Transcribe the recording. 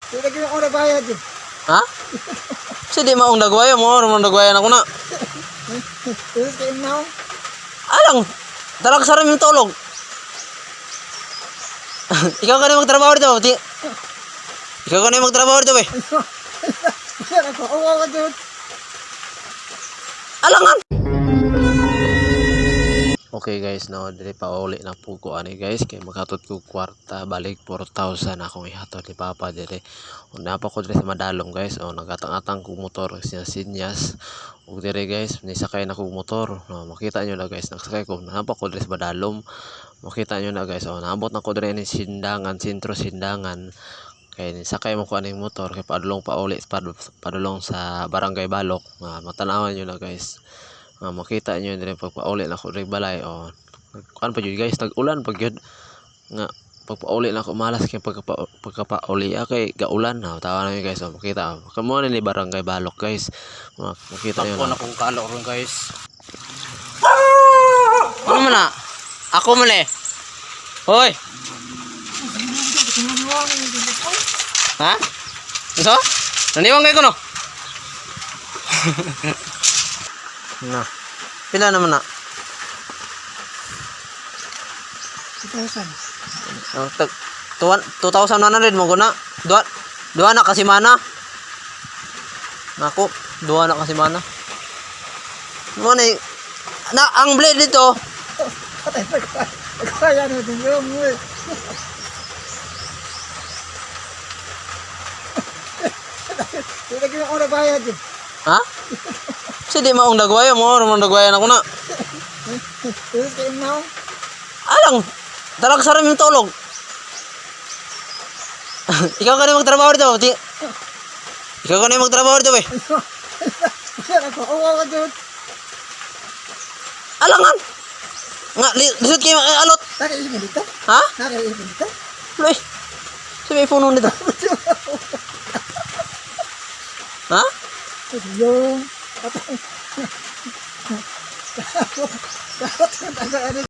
Hindi ko na bayad eh. Ha? Kasi di maong dagwayan mo, ramang dagwayan ako na. Terus kayo na. Alang, talag sa rin yung tulog. Ikaw ka na magtrabaho dito. Ikaw ka na magtrabaho dito, be. Kaya ako, awa ka doon. Alangan! Okay guys, no, dili pa uli na po ko ani guys, kay maghatod ko kwarta balik 4,000 akong ihatod ni Papa dire. O napa ko dire sa Madalong guys, o nagatang-atang ko motor sinyas. Ug dire guys, nisakay na ko motor. No, makita nyo na guys, nagsakay ko, napa ko dire sa Madalong. Makita nyo na guys, o naabot na ko dire ni Sindangan, sentro Sindangan. Kay nisakay mo ko aning motor kay padulong pa uli padulong sa Barangay Balok. Matanawan nyo na guys. Makita nyo din pagpauli na ako rin balay o kuan pa yun guys, nag-ulan pag yun nga pagpauli na ako malas kay pagkapauli kay gaulan na tawa na yun guys. Makita kamo ni Barangay Balok guys, makita nyo na akong kalo ron guys. Ano man na ako man eh hoy ha so naniwang kay ko no. Nah, pila naman na? 2,000. 2,100 mo guna. Dua na kasi mana. Nako, dua na kasi mana. Mo ni na ang blade dito. Kaya na din yung Hindi ko na bayad eh. Ha? Kasi di maong dagwayan mo, ramang dagwayan ako na. Terus kayo na. Alang, talag sa rin yung tulog. Ikaw ka na magtrabaho dito. Ikaw ka na magtrabaho dito, be. Kaya ako, awa ka doon. Alangan. Nga, lisod kayo alot. Nakaisip dito? Ha? Nakaisip dito? Loy, sabi phone nito. Ha? Yung